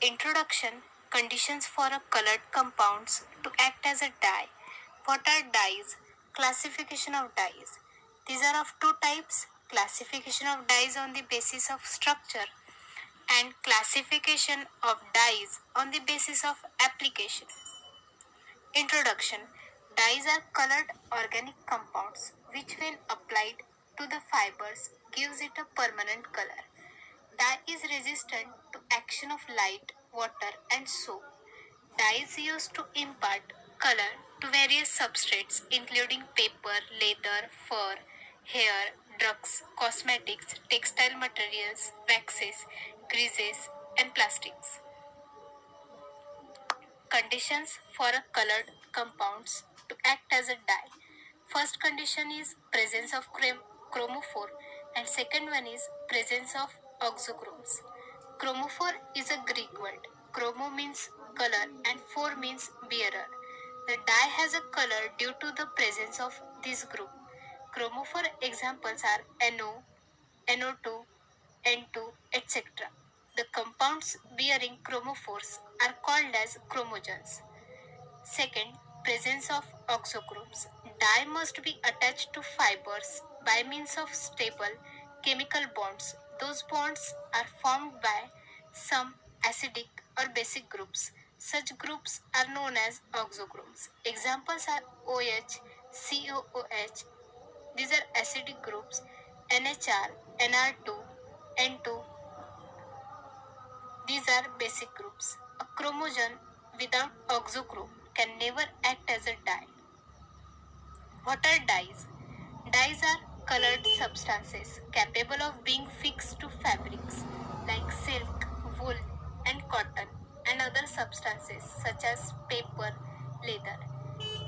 Introduction. Conditions for a colored compounds to act as a dye. What are dyes? Classification of dyes. These are of two types: classification of dyes on the basis of structure and classification of dyes on the basis of application. Introduction. Dyes are colored organic compounds which when applied to the fibers gives it a permanent color. Dye is resistant to action of light, water and soap. Dye is used to impart color to various substrates including paper, leather, fur, hair, drugs, cosmetics, textile materials, waxes, greases and plastics. Conditions for a colored compounds to act as a dye. First condition is presence of chromophore and second one is presence of oxochromes. Chromophore is a Greek word. Chromo means color and phore means bearer. The dye has a color due to the presence of this group. Chromophore examples are NO, NO2, N2, etc. The compounds bearing chromophores are called as chromogens. Second, presence of oxochromes. Dye must be attached to fibers by means of stable chemical bonds. Those bonds are formed by some acidic or basic groups. Such groups are known as oxochromes. Examples are OH, COOH. These are acidic groups. NHR, NR2, N2. These are basic groups. A chromogen without oxochrome can never act as a dye. What are dyes? Dyes are colored substances capable of being fixed to fabrics like silk, wool, and cotton, and other substances such as paper, leather.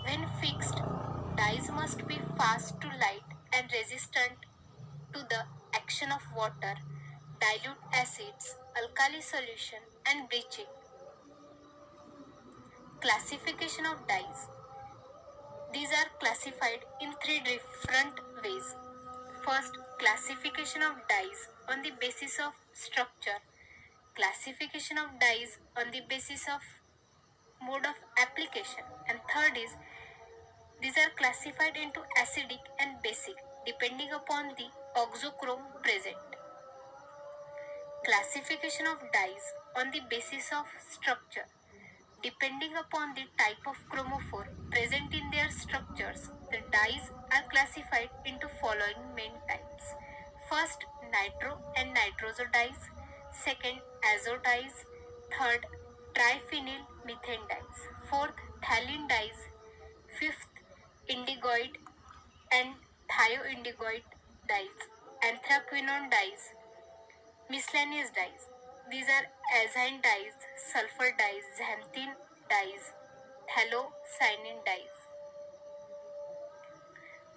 When fixed, dyes must be fast to light and resistant to the action of water, dilute acids, alkali solution, and bleaching. Classification of dyes. These are classified in three different ways. First, classification of dyes on the basis of structure. Classification of dyes on the basis of mode of application. And third is, these are classified into acidic and basic depending upon the oxochrome present. Classification of dyes on the basis of structure. Depending upon the type of chromophore present in their structures, the dyes are classified into following main types. First, nitro and nitroso dyes. Second, azo dyes. Third, triphenyl methane dyes. Fourth, phthalene dyes. Fifth, indigoid and thioindigoid dyes. Anthraquinone dyes. Miscellaneous dyes. These are azine dyes, sulfur dyes, xanthine dyes, phthalocyanine dyes.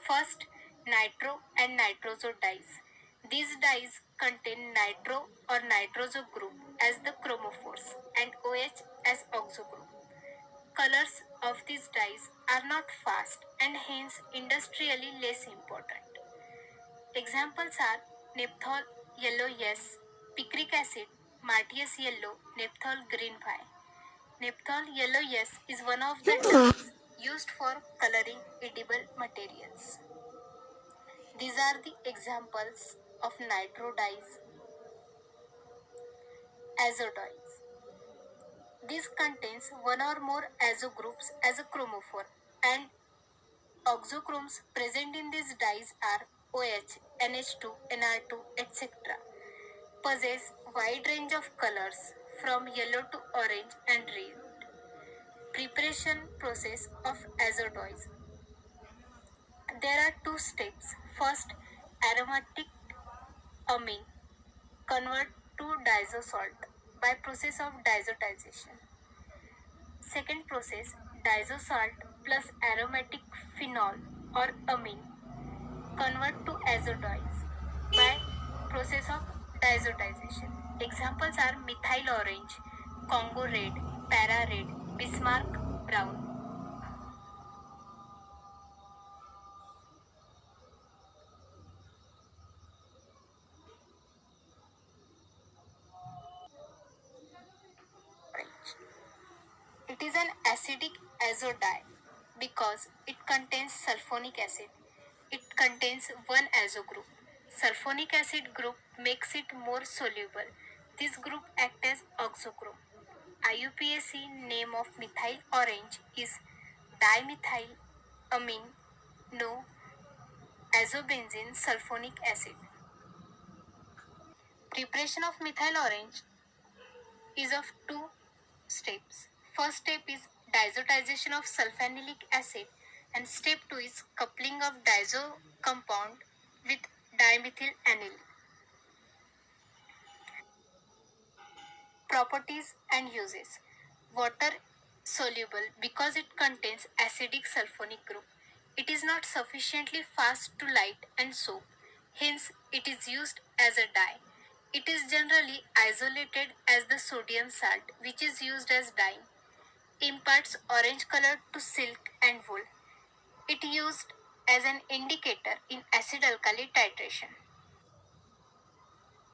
First, nitro and nitroso dyes. These dyes contain nitro or nitroso group as the chromophores and OH as oxogroup. Colors of these dyes are not fast and hence industrially less important. Examples are naphthol yellow yes, picric acid, Martius yellow, naphthol green Y. Naphthol yellow yes is one of the dyes used for coloring edible materials. These are the examples of nitro dyes. Azo dyes. This contains one or more azo groups as a chromophore and oxochromes present in these dyes are OH, NH2, NR2, etc. Possess wide range of colors from yellow to orange and red. Preparation process of azo dyes. There are two steps. First, aromatic amine convert to diazosalt by process of diazotization. Second process, diazosalt plus aromatic phenol or amine convert to azo dyes by process of diazotization. Examples are methyl orange, Congo red, para red, Bismarck brown. is an acidic azo dye because it contains sulfonic acid. It contains one azo group. Sulfonic acid group makes it more soluble. This group acts as oxochrome. IUPAC name of methyl orange is dimethyl amine no azobenzene sulfonic acid. Preparation of methyl orange is of two steps. First step is diazotization of sulfanilic acid and step 2 is coupling of diazo compound with dimethyl anil. Properties and uses. Water soluble because it contains acidic sulfonic group. It is not sufficiently fast to light and soap. Hence, it is used as a dye. It is generally isolated as the sodium salt, which is used as dye. Imparts orange color to silk and wool. It used as an indicator in acid-alkali titration.